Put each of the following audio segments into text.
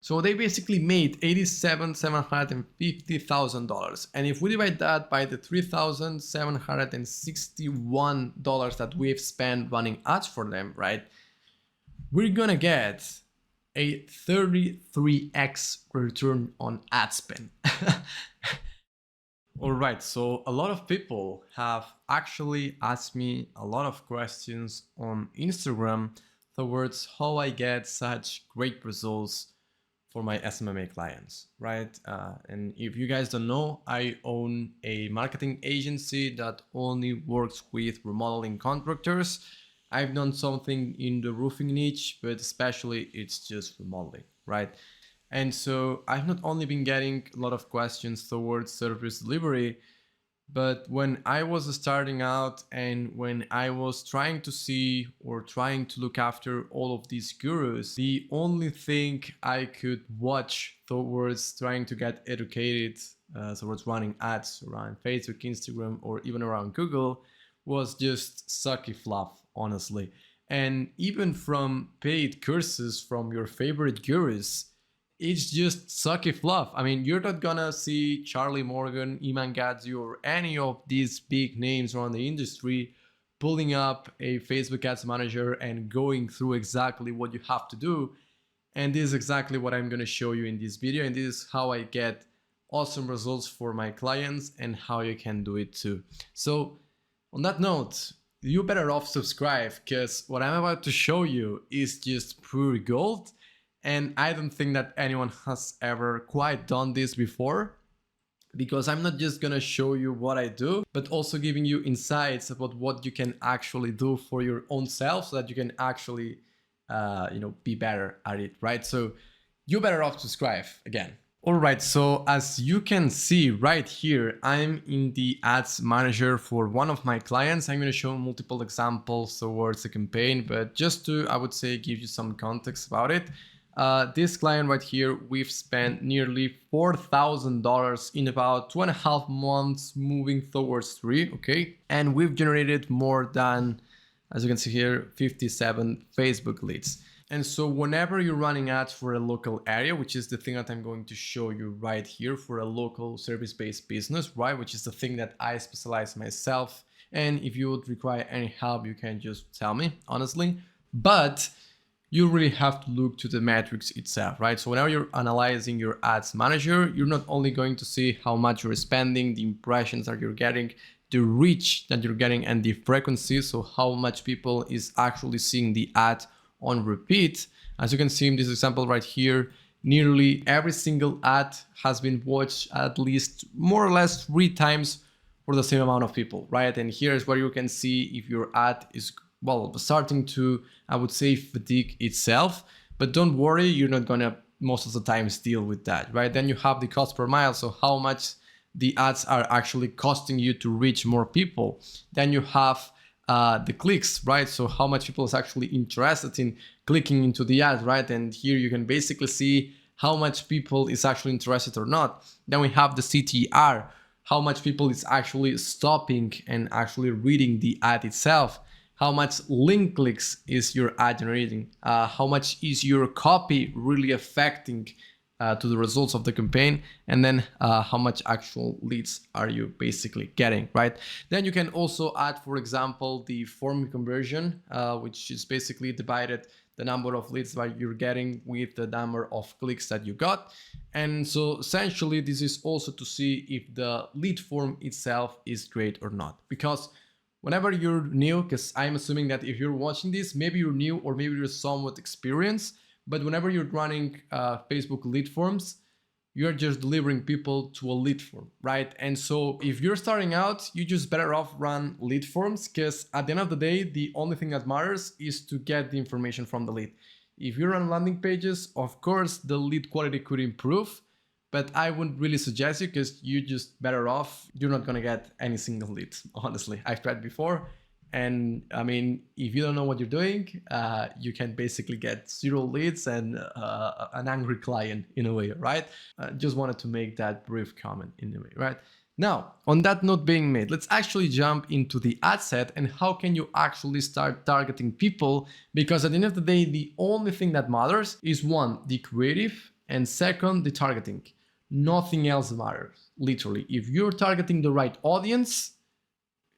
So they basically made $87,750,000. And if we divide that by the $3,761 that we've spent running ads for them, right? We're gonna get a 33x return on ad spend. All right, so a lot of people have actually asked me a lot of questions on Instagram towards how I get such great results for my SMMA clients, right? And if you guys don't know, I own a marketing agency that only works with remodeling contractors. I've done something in the roofing niche, but especially it's just remodeling, right? And so I've not only been getting a lot of questions towards service delivery, but when I was starting out and when I was trying to see or trying to look after all of these gurus, the only thing I could watch towards trying to get educated towards running ads around Facebook, Instagram, or even around Google was just sucky fluff, honestly. And even from paid courses from your favorite gurus, it's just sucky fluff. I mean, you're not gonna see Charlie Morgan, Iman Gadzhi, or any of these big names around the industry pulling up a Facebook Ads Manager and going through exactly what you have to do. And this is exactly what I'm gonna show you in this video. And this is how I get awesome results for my clients and how you can do it too. So on that note, you better off subscribe, because what I'm about to show you is just pure gold. And I don't think that anyone has ever quite done this before, because I'm not just gonna show you what I do, but also giving you insights about what you can actually do for your own self so that you can actually, be better at it, right? So you better off subscribe again. All right, so as you can see right here, I'm in the ads manager for one of my clients. I'm going to show multiple examples towards the campaign, but just to, I would say, give you some context about it. This client right here, we've spent nearly $4,000 in about 2.5 months, moving towards 3, okay? And we've generated more than, as you can see here, 57 Facebook leads. And so whenever you're running ads for a local area, which is the thing that I'm going to show you right here, for a local service-based business, right? Which is the thing that I specialize myself. And if you would require any help, you can just tell me, honestly. But you really have to look to the metrics itself, right? So whenever you're analyzing your ads manager, you're not only going to see how much you're spending, the impressions that you're getting, the reach that you're getting, and the frequency. So how much people is actually seeing the ad on repeat. As you can see in this example right here, nearly every single ad has been watched at least more or less 3 times for the same amount of people, right? And here's where you can see if your ad is, well, starting to, I would say, fatigue itself. But don't worry, you're not gonna most of the times deal with that, right? Then you have the cost per mile, so how much the ads are actually costing you to reach more people. Then you have the clicks, right? So how much people is actually interested in clicking into the ad, right? And here you can basically see how much people is actually interested or not. Then we have the CTR, how much people is actually stopping and actually reading the ad itself. How much link clicks is your ad generating? How much is your copy really affecting to the results of the campaign? And then how much actual leads are you basically getting, right? Then you can also add, for example, the form conversion, which is basically divided the number of leads that you're getting with the number of clicks that you got. And so essentially this is also to see if the lead form itself is great or not. Because whenever you're new, because I'm assuming that if you're watching this, maybe you're new or maybe you're somewhat experienced, but whenever you're running Facebook lead forms, you're just delivering people to a lead form, right? And so if you're starting out, you just better off run lead forms, because at the end of the day, the only thing that matters is to get the information from the lead. If you run landing pages, of course, the lead quality could improve, but I wouldn't really suggest you, because you just better off, you're not gonna get any single lead, honestly. I've tried before. And I mean, if you don't know what you're doing, you can basically get 0 leads and an angry client in a way, right? Just wanted to make that brief comment in a way, right? Now, on that note being made, let's actually jump into the ad set and how can you actually start targeting people? Because at the end of the day, the only thing that matters is 1, the creative, And second, the targeting. Nothing else matters, literally. If you're targeting the right audience,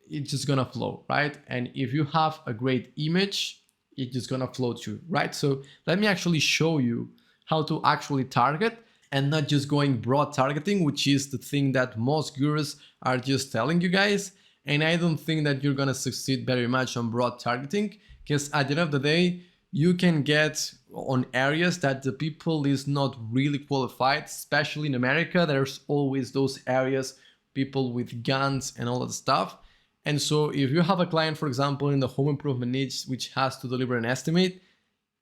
it's just gonna flow, right? And if you have a great image, it's just gonna flow through, right? So let me actually show you how to actually target and not just going broad targeting, which is the thing that most gurus are just telling you guys. And I don't think that you're gonna succeed very much on broad targeting, because at the end of the day, you can get on areas that the people is not really qualified, especially in America. There's always those areas, people with guns and all that stuff. And so if you have a client, for example, in the home improvement niche, which has to deliver an estimate,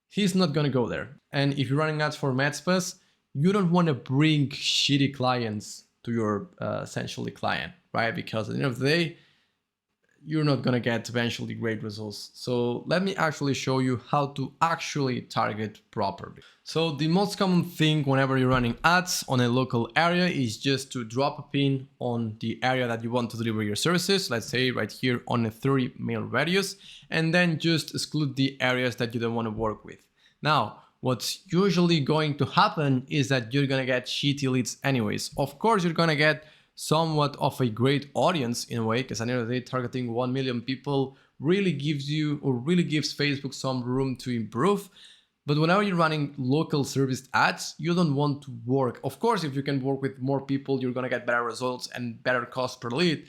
he's not gonna go there. And if you're running ads for med spas, you don't wanna bring shitty clients to your essentially client, right? Because at the end of the day, you're not gonna get eventually great results. So let me actually show you how to actually target properly. So the most common thing whenever you're running ads on a local area is just to drop a pin on the area that you want to deliver your services. Let's say right here on a 30-mile radius, and then just exclude the areas that you don't want to work with. Now, what's usually going to happen is that you're gonna get shitty leads anyways. Of course, you're gonna get somewhat of a great audience in a way, because at the end of the day, targeting 1 million people really gives you, or really gives Facebook some room to improve. But whenever you're running local service ads, you don't want to work. Of course, if you can work with more people, you're gonna get better results and better cost per lead,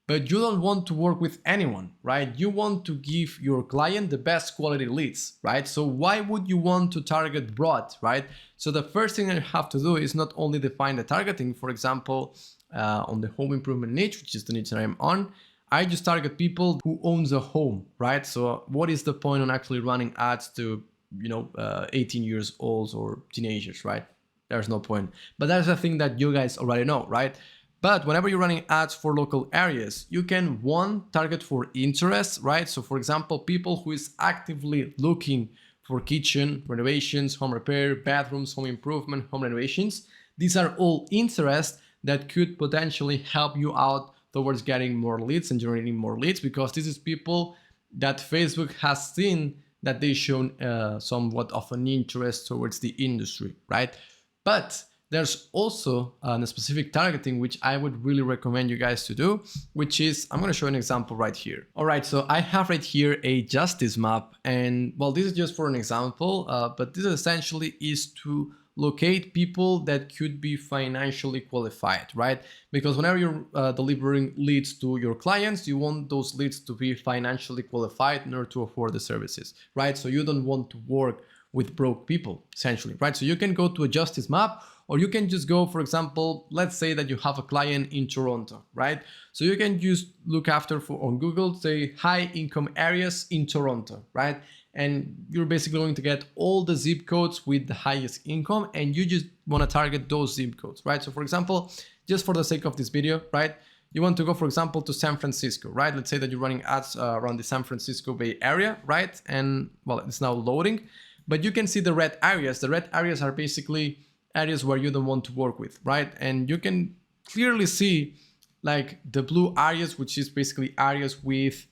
but you don't want to work with anyone, right? You want to give your client the best quality leads, right? So why would you want to target broad, right? So the first thing that you have to do is not only define the targeting. For example, on the home improvement niche, which is the niche that I'm on, I just target people who owns a home, right? So what is the point on actually running ads to, 18 years olds or teenagers, right? There's no point. But that's the thing that you guys already know, right? But whenever you're running ads for local areas, you can, one, target for interest, right? So for example, people who is actively looking for kitchen renovations, home repair, bathrooms, home improvement, home renovations. These are all interests that could potentially help you out towards getting more leads and generating more leads, because this is people that Facebook has seen that they shown somewhat of an interest towards the industry, right? But there's also a specific targeting which I would really recommend you guys to do, which is, I'm going to show an example right here. All right, so I have right here a justice map, and well, this is just for an example, but this essentially is to locate people that could be financially qualified, right? Because whenever you're delivering leads to your clients, you want those leads to be financially qualified in order to afford the services, right? So you don't want to work with broke people, essentially, right? So you can go to a justice map, or you can just go, for example, let's say that you have a client in Toronto, right? So you can just look after on Google, say high income areas in Toronto, right? And you're basically going to get all the zip codes with the highest income, and you just want to target those zip codes, right? So for example, just for the sake of this video, right? You want to go, for example, to San Francisco, right? Let's say that you're running ads around the San Francisco Bay Area, right? And well, it's now loading, but you can see the red areas. The red areas are basically areas where you don't want to work with, right? And you can clearly see like the blue areas, which is basically areas with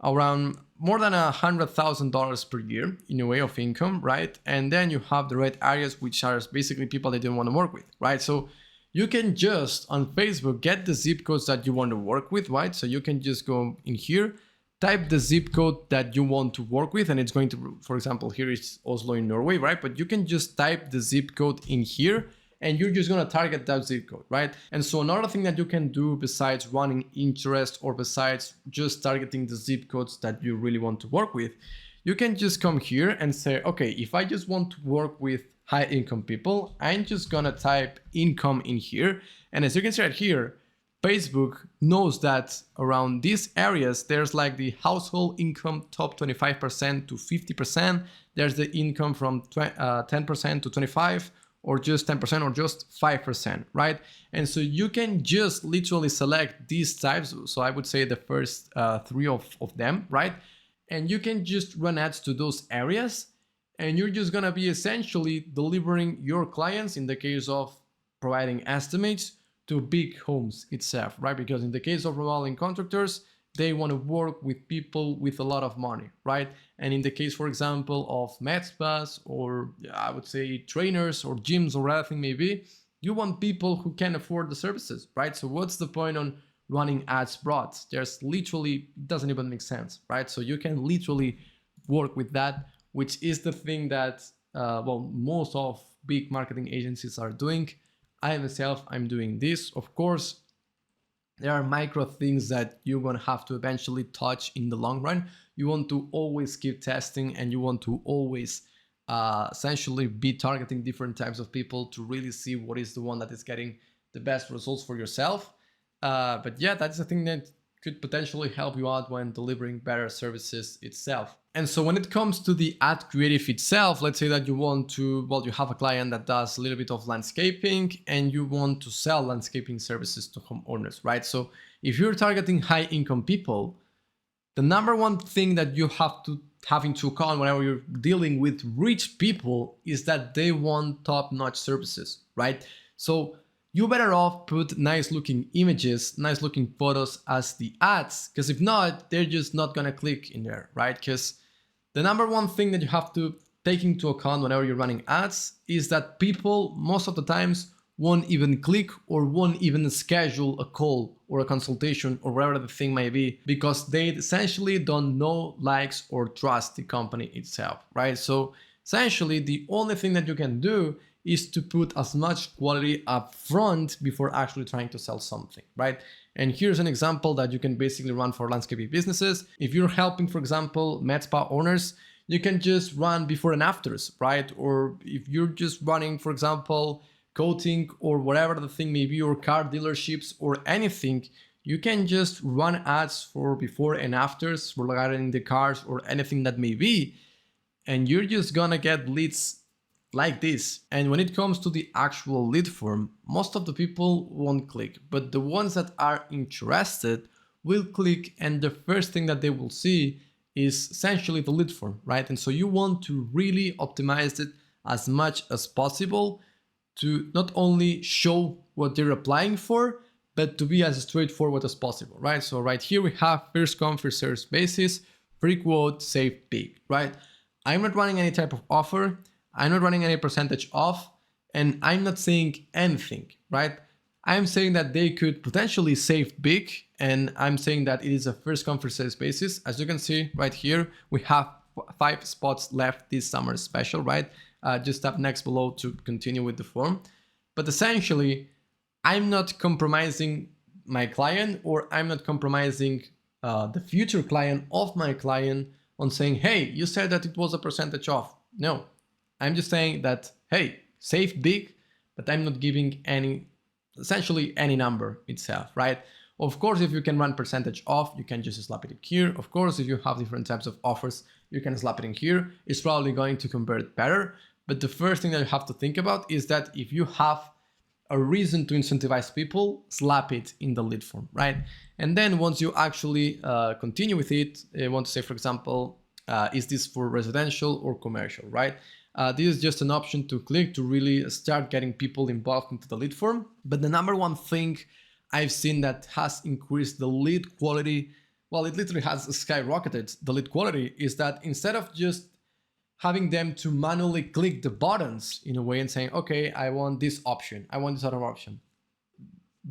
around more than $100,000 per year in a way of income, right? And then you have the red areas, which are basically people that don't want to work with, right? So you can just on Facebook get the zip codes that you want to work with, right? So you can just go in here, type the zip code that you want to work with, and it's going to, for example, here is Oslo in Norway, right? But you can just type the zip code in here, and you're just gonna target that zip code, right? And so another thing that you can do besides running interest, or besides just targeting the zip codes that you really want to work with, you can just come here and say, okay, if I just want to work with high income people, I'm just gonna type income in here. And as you can see right here, Facebook knows that around these areas, there's like the household income top 25% to 50%. There's the income from 10% to 25%, or just 10% or just 5%, right? And so you can just literally select these types. So I would say the first three of them, right? And you can just run ads to those areas, and you're just gonna be essentially delivering your clients, in the case of providing estimates, to big homes itself, right? Because in the case of remodeling contractors, they want to work with people with a lot of money, right? And in the case, for example, of med spas, or I would say trainers or gyms or whatever thing may be, you want people who can afford the services, right? So what's the point on running ads broad? There's literally, it doesn't even make sense, right? So you can literally work with that, which is the thing that, well, most of big marketing agencies are doing. I myself, I'm doing this. Of course, there are micro things that you're going to have to eventually touch in the long run. You want to always keep testing, and you want to always essentially be targeting different types of people to really see what is the one that is getting the best results for yourself. But yeah, that's the thing that could potentially help you out when delivering better services itself. And so when it comes to the ad creative itself, let's say that you want to, well, you have a client that does a little bit of landscaping and you want to sell landscaping services to homeowners, right? So if you're targeting high income people, the number one thing that you have to have into account whenever you're dealing with rich people is that they want top-notch services, right? So you better off put nice looking images, nice looking photos as the ads, because if not, they're just not gonna click in there, right? Because the number one thing that you have to take into account whenever you're running ads is that people most of the times won't even click or won't even schedule a call or a consultation or whatever the thing may be, because they essentially don't know, likes, or trust the company itself, right? So essentially the only thing that you can do is to put as much quality up front before actually trying to sell something, right? And here's an example that you can basically run for landscaping businesses. If you're helping, for example, med spa owners, you can just run before and afters, right? Or if you're just running, for example, coating or whatever the thing may be, or car dealerships or anything, you can just run ads for before and afters regarding the cars or anything that may be, and you're just gonna get leads like this. And when it comes to the actual lead form, most of the people won't click, but the ones that are interested will click, and the first thing that they will see is essentially the lead form, right? And so you want to really optimize it as much as possible to not only show what they're applying for, but to be as straightforward as possible, right? So right here we have first come, first served basis, free quote, save big, right? I'm not running any type of offer. I'm not running any percentage off, and I'm not saying anything, right? I'm saying that they could potentially save big, and I'm saying that it is a first come, first served basis. As you can see right here, we have 5 spots left this summer special, right? Just tap next below to continue with the form. But essentially, I'm not compromising my client, or I'm not compromising the future client of my client on saying, hey, you said that it was a percentage off. No, I'm just saying that, hey, save big, but I'm not giving any, essentially any number itself, right? Of course, if you can run percentage off, you can just slap it in here. Of course, if you have different types of offers, you can slap it in here. It's probably going to convert better. But the first thing that you have to think about is that if you have a reason to incentivize people, slap it in the lead form, right? And then once you actually continue with it, you want to say, for example, is this for residential or commercial, right? This is just an option to click to really start getting people involved into the lead form. But the number one thing I've seen that has increased the lead quality, well, it literally has skyrocketed the lead quality, is that instead of just having them to manually click the buttons in a way and saying, okay, I want this option, I want this other option.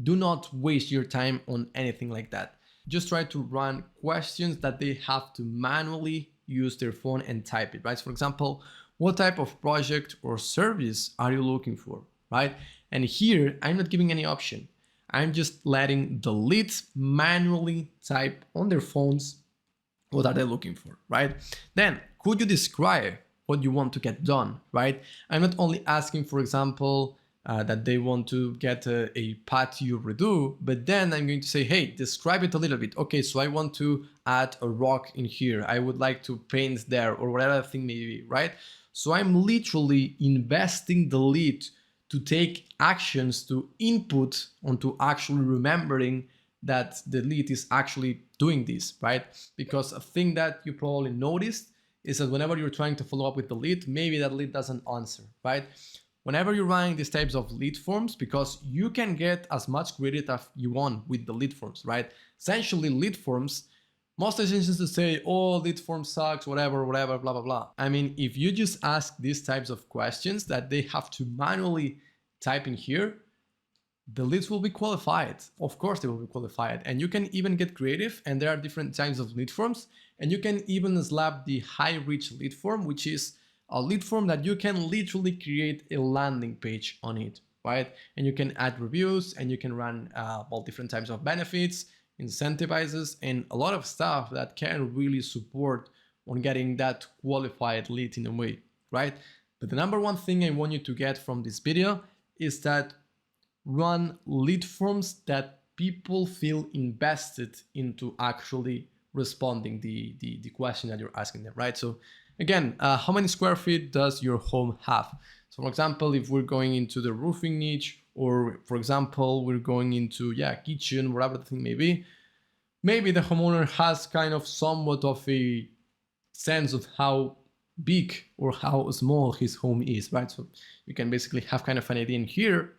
Do not waste your time on anything like that. Just try to run questions that they have to manually use their phone and type it, right? So for example, what type of project or service are you looking for, right? And here, I'm not giving any option. I'm just letting the leads manually type on their phones what are they looking for, right? Then, could you describe what you want to get done, right? I'm not only asking, for example, that they want to get a patio redo, but then I'm going to say, hey, describe it a little bit. Okay, so I want to add a rock in here. I would like to paint there, or whatever the thing may be, right? So I'm literally investing the lead to take actions to input onto actually remembering that the lead is actually doing this, right? Because a thing that you probably noticed is that whenever you're trying to follow up with the lead, maybe that lead doesn't answer, right? whenever you're running these types of lead forms, because you can get as much credit as you want with the lead forms, right? Essentially, lead forms, most agencies to say, oh, lead form sucks, whatever, whatever, blah, blah, blah. I mean, if you just ask these types of questions that they have to manually type in here, the leads will be qualified. Of course, they will be qualified. And you can even get creative, and there are different types of lead forms. And you can even slap the high reach lead form, which is a lead form that you can literally create a landing page on it, right? And you can add reviews, and you can run all different types of benefits, incentivizes, and a lot of stuff that can really support on getting that qualified lead in a way, right? But the number one thing I want you to get from this video is that run lead forms that people feel invested into actually responding the question that you're asking them, right? So again, how many square feet does your home have? So for example, if we're going into the roofing niche, or for example, we're going into, kitchen, whatever the thing may be, maybe the homeowner has kind of somewhat of a sense of how big or how small his home is, right? So you can basically have kind of an idea in here.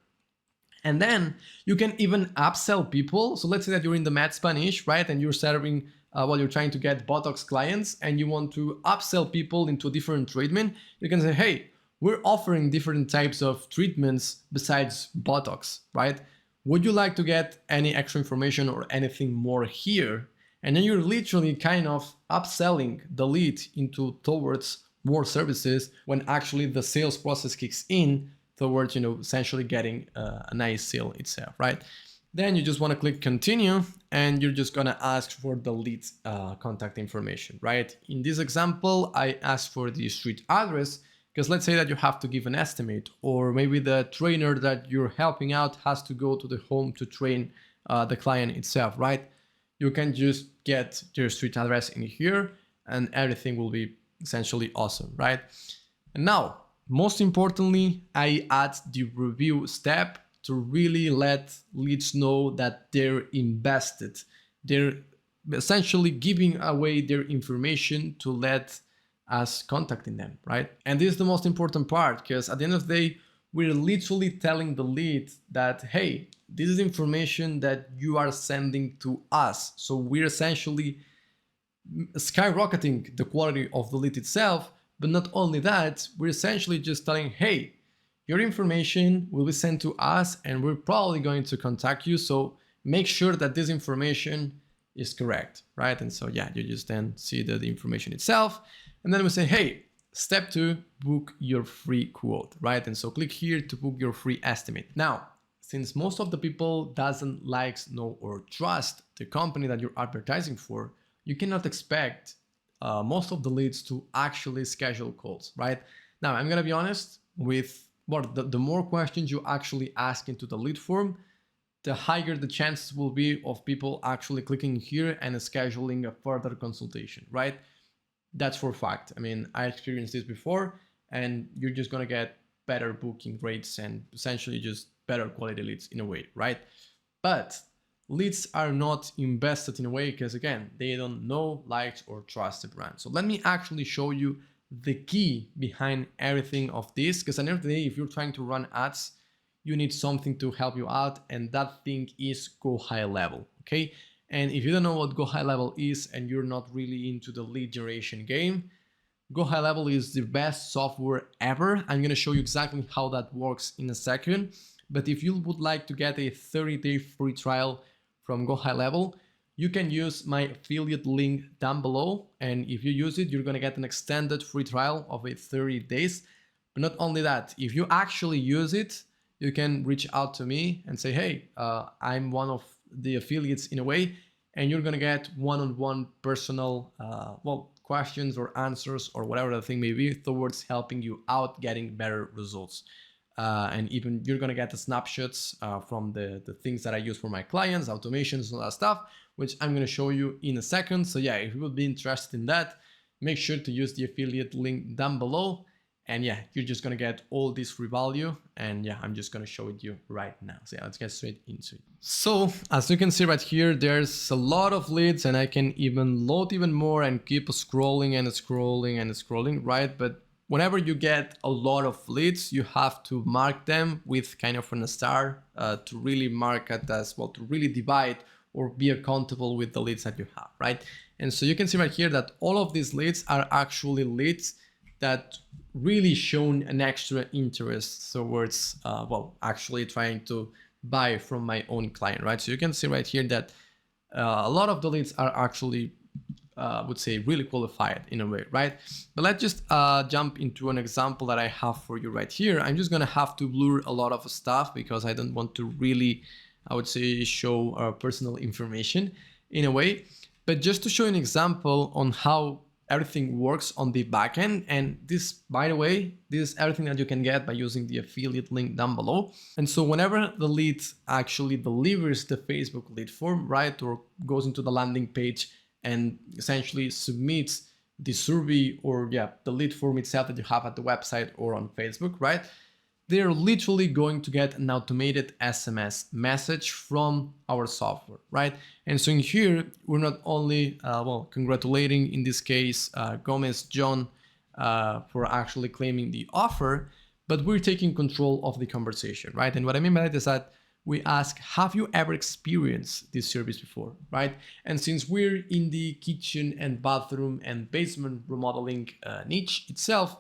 And then you can even upsell people. So let's say that you're in the med spa niche, right? And you're serving, you're trying to get Botox clients and you want to upsell people into a different treatment. You can say, hey, we're offering different types of treatments besides Botox, right? Would you like to get any extra information or anything more here? And then you're literally kind of upselling the lead towards more services when actually the sales process kicks in towards, essentially getting a nice sale itself, right? Then you just want to click continue, and you're just going to ask for the lead contact information, right? In this example, I asked for the street address because let's say that you have to give an estimate, or maybe the trainer that you're helping out has to go to the home to train the client itself, right? You can just get your street address in here and everything will be essentially awesome, right? And now, most importantly, I add the review step to really let leads know that they're invested. They're essentially giving away their information to let us contacting them, right? And this is the most important part, because at the end of the day, we're literally telling the lead that, hey, this is information that you are sending to us. So we're essentially skyrocketing the quality of the lead itself. But not only that, we're essentially just telling, hey, your information will be sent to us and we're probably going to contact you. So make sure that this information is correct, right? And so, you just then see the information itself. And then we say, hey, step 2, book your free quote, right? And so click here to book your free estimate. Now, since most of the people doesn't like, know, or trust the company that you're advertising for, you cannot expect most of the leads to actually schedule calls, right? Now, I'm gonna be honest with the more questions you actually ask into the lead form, the higher the chances will be of people actually clicking here and scheduling a further consultation, right? That's for a fact. I mean, I experienced this before, and you're just gonna get better booking rates and essentially just better quality leads in a way, right? But leads are not invested in a way because, again, they don't know, like, or trust the brand. So let me actually show you the key behind everything of this, because at the end of the day, if you're trying to run ads, you need something to help you out, and that thing is Go High Level, okay? And if you don't know what Go High Level is and you're not really into the lead generation game, Go High Level is the best software ever. I'm gonna show you exactly how that works in a second. But if you would like to get a 30-day free trial from Go High Level, you can use my affiliate link down below. And if you use it, you're gonna get an extended free trial of 30 days. But not only that, if you actually use it, you can reach out to me and say, hey, I'm one of the affiliates in a way, and you're gonna get one-on-one personal questions or answers or whatever the thing may be towards helping you out getting better results. And even you're gonna get the snapshots from the things that I use for my clients, automations and all that stuff, which I'm gonna show you in a second. So if you would be interested in that, make sure to use the affiliate link down below. And you're just gonna get all this free value. And I'm just gonna show it you right now. So let's get straight into it. So as you can see right here, there's a lot of leads, and I can even load even more and keep scrolling and scrolling and scrolling, right? But whenever you get a lot of leads, you have to mark them with kind of a star to really mark it as well, to really divide or be accountable with the leads that you have, right? And so you can see right here that all of these leads are actually leads that really shown an extra interest towards, well, actually trying to buy from my own client, right? So you can see right here that a lot of the leads are actually, would say, really qualified in a way, right? But let's just jump into an example that I have for you right here. I'm just gonna have to blur a lot of stuff because I don't want to really, I would say, show personal information in a way. But just to show an example on how everything works on the backend. And this, by the way, this is everything that you can get by using the affiliate link down below. And so whenever the lead actually delivers the Facebook lead form, right, or goes into the landing page and essentially submits the survey or the lead form itself that you have at the website or on Facebook, right? They're literally going to get an automated SMS message from our software, right? And so in here, we're not only, well, congratulating, in this case, Gomez John for actually claiming the offer, but we're taking control of the conversation, right? And what I mean by that is that we ask, have you ever experienced this service before, right? And since we're in the kitchen and bathroom and basement remodeling niche itself,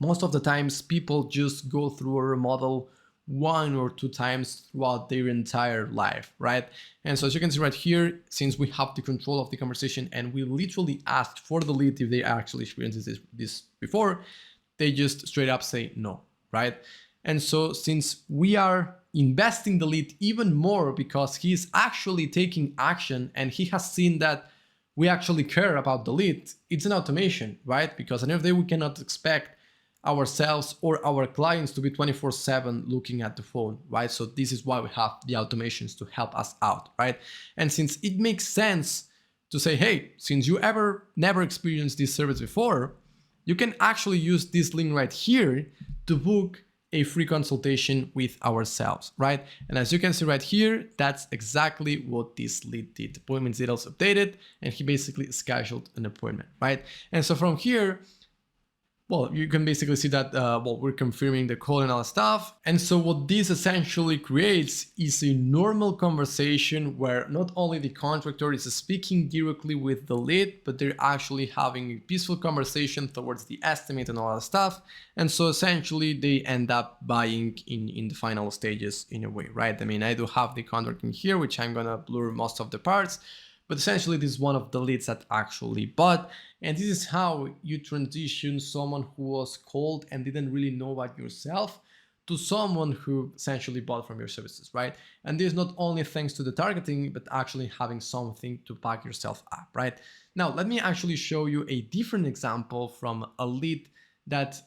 most of the times people just go through a remodel 1 or 2 times throughout their entire life, right? And so as you can see right here, since we have the control of the conversation and we literally asked for the lead if they actually experienced this before, they just straight up say no, right? And so since we are investing the lead even more because he's actually taking action and he has seen that we actually care about the lead, it's an automation, right? Because at the end of the day, we cannot expect ourselves or our clients to be 24/7 looking at the phone, right? So this is why we have the automations to help us out, right? And since it makes sense to say, hey, since you never experienced this service before, you can actually use this link right here to book a free consultation with ourselves, right? And as you can see right here, that's exactly what this lead did. Appointment details updated, and he basically scheduled an appointment, right? And so from here, well, you can basically see that, well, we're confirming the call and all that stuff. And so what this essentially creates is a normal conversation where not only the contractor is speaking directly with the lead, but they're actually having a peaceful conversation towards the estimate and all that stuff. And so essentially they end up buying in the final stages in a way, right? I mean, I do have the contract in here, which I'm gonna blur most of the parts, but essentially this is one of the leads that actually bought. And this is how you transition someone who was cold and didn't really know about yourself to someone who essentially bought from your services, right? And this is not only thanks to the targeting, but actually having something to back yourself up, right? Now, let me actually show you a different example from a lead that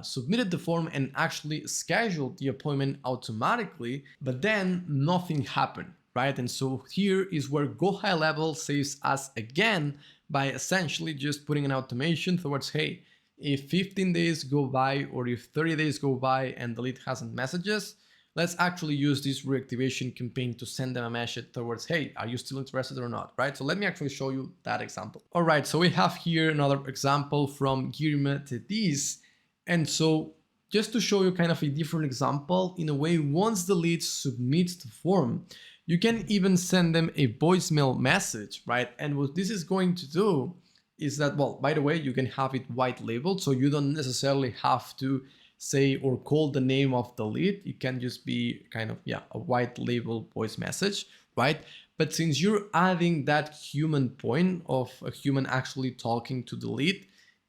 submitted the form and actually scheduled the appointment automatically, but then nothing happened, right? And so here is where Go High Level saves us again by essentially just putting an automation towards, hey, if 15 days go by or if 30 days go by and the lead hasn't messages, let's actually use this reactivation campaign to send them a message towards, hey, are you still interested or not, right? So let me actually show you that example. All right, so we have here another example from Guillermo Tedis. And so just to show you kind of a different example, in a way, once the lead submits the form, you can even send them a voicemail message, right? And what this is going to do is that, well, by the way, you can have it white labeled, so you don't necessarily have to say or call the name of the lead. It can just be kind of, a white label voice message, right? But since you're adding that human point of a human actually talking to the lead,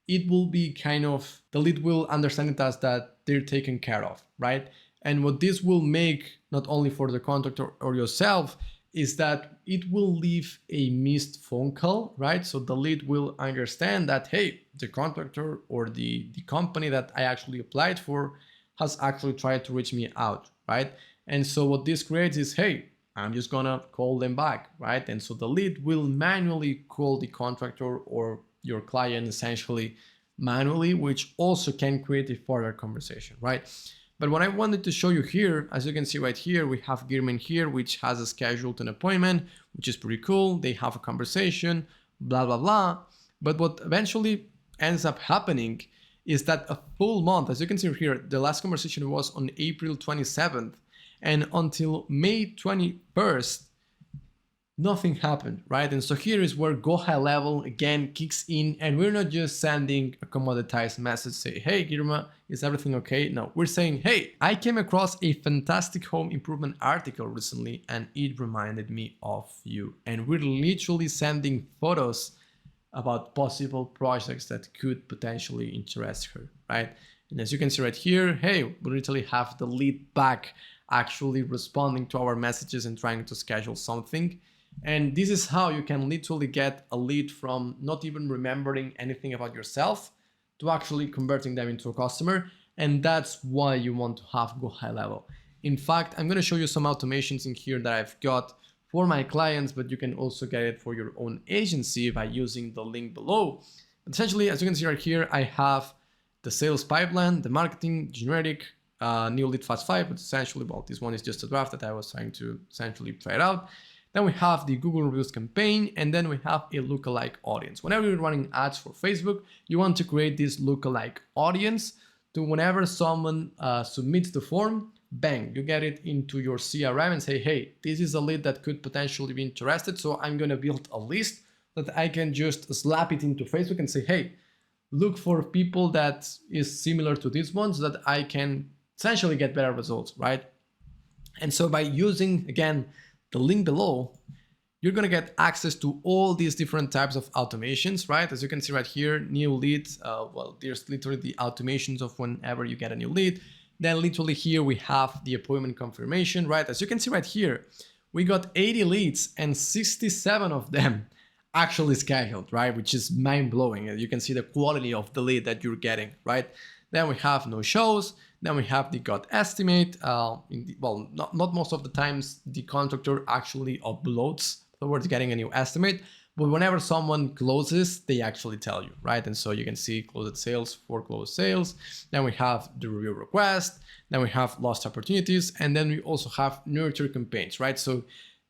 it will be kind of, the lead will understand it as that they're taken care of, right? And what this will make, not only for the contractor or yourself, is that it will leave a missed phone call, right? So the lead will understand that, hey, the contractor or the company that I actually applied for has actually tried to reach me out, right? And so what this creates is, hey, I'm just gonna call them back, right? And so the lead will manually call the contractor or your client essentially manually, which also can create a further conversation, right? But what I wanted to show you here, as you can see right here, we have Girman here, which has a scheduled an appointment, which is pretty cool. They have a conversation, blah, blah, blah. But what eventually ends up happening is that a full month, as you can see here, the last conversation was on April 27th, and until May 21st, nothing happened, right? And so here is where Go High Level again kicks in, and we're not just sending a commoditized message, say, hey, Girma, is everything okay? No, we're saying, hey, I came across a fantastic home improvement article recently, and it reminded me of you. And we're literally sending photos about possible projects that could potentially interest her, right? And as you can see right here, hey, we literally have the lead back actually responding to our messages and trying to schedule something. And this is how you can literally get a lead from not even remembering anything about yourself to actually converting them into a customer. And that's why you want to have Go High Level. In fact, I'm going to show you some automations in here that I've got for my clients, but you can also get it for your own agency by using the link below. But essentially, as you can see right here, I have the sales pipeline, the marketing, generic, new lead fast 5, but essentially, well, this one is just a draft that I was trying to essentially try it out. Then we have the Google Reviews campaign, and then we have a lookalike audience. Whenever you're running ads for Facebook, you want to create this lookalike audience to whenever someone submits the form, bang, you get it into your CRM and say, hey, this is a lead that could potentially be interested. So I'm going to build a list that I can just slap it into Facebook and say, hey, look for people that is similar to this one so that I can essentially get better results, right? And so by using, again, the link below, you're going to get access to all these different types of automations, right? As you can see right here, new lead, well, there's literally the automations of whenever you get a new lead. Then literally here we have the appointment confirmation, right? As you can see right here, we got 80 leads and 67 of them actually scheduled, right? Which is mind-blowing. You can see the quality of the lead that you're getting, right? Then we have no shows. Then we have the gut estimate. Well, not most of the times the contractor actually uploads towards getting a new estimate, but whenever someone closes, they actually tell you, right? And so you can see closed sales for closed sales. Then we have the review request. Then we have lost opportunities. And then we also have nurture campaigns, right? So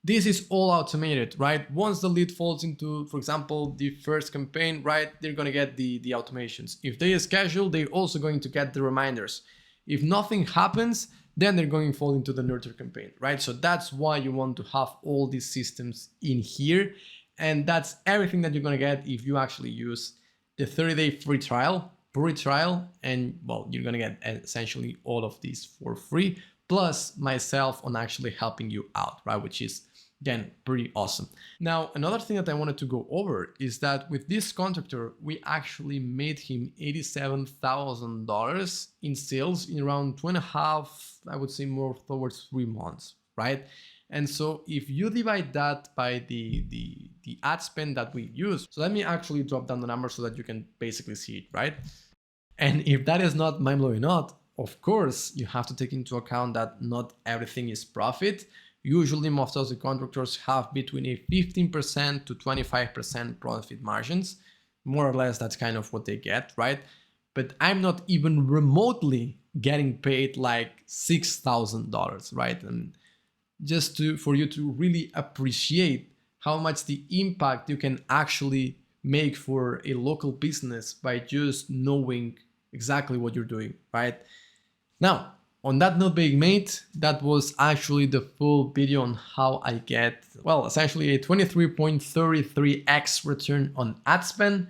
this is all automated, right? Once the lead falls into, for example, the first campaign, right, they're going to get the automations. If they schedule, they're also going to get the reminders. If nothing happens, then they're going to fall into the nurture campaign, right? So that's why you want to have all these systems in here. And that's everything that you're going to get if you actually use the 30-day free trial, and well, you're going to get essentially all of these for free, plus myself on actually helping you out, right? Which is, again, pretty awesome. Now, another thing that I wanted to go over is that with this contractor, we actually made him $87,000 in sales in around 2.5, I would say more towards 3 months, right? And so if you divide that by the ad spend that we use, so let me actually drop down the number so that you can basically see it, right? And if that is not mind-blowing enough, of course, you have to take into account that not everything is profit. Usually most of the contractors have between a 15% to 25% profit margins. More or less, that's kind of what they get, right? But I'm not even remotely getting paid like $6,000, right? And just for you to really appreciate how much the impact you can actually make for a local business by just knowing exactly what you're doing, right? Now, on that note being made, that was actually the full video on how I get, well, essentially a 23.33x return on ad spend.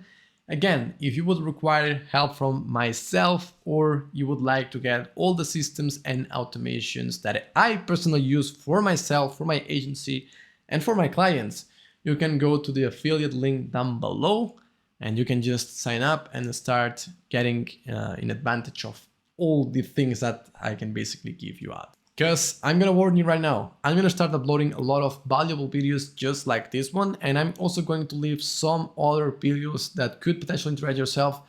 Again, if you would require help from myself or you would like to get all the systems and automations that I personally use for myself, for my agency, and for my clients, you can go to the affiliate link down below and you can just sign up and start getting in advantage of all the things that I can basically give you out. Because I'm gonna warn you right now, I'm gonna start uploading a lot of valuable videos just like this one, and I'm also going to leave some other videos that could potentially interest yourself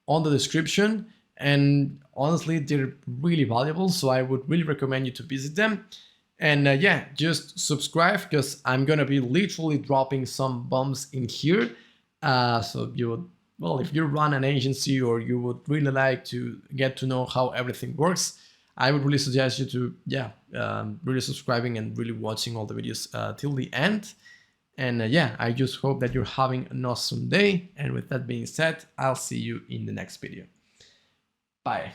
on the description, and honestly they're really valuable, so I would really recommend you to visit them. And yeah, just subscribe because I'm gonna be literally dropping some bombs in here, so you would, well, if you run an agency or you would really like to get to know how everything works, I would really suggest you to, really subscribing and really watching all the videos till the end. And yeah, I just hope that you're having an awesome day. And with that being said, I'll see you in the next video. Bye.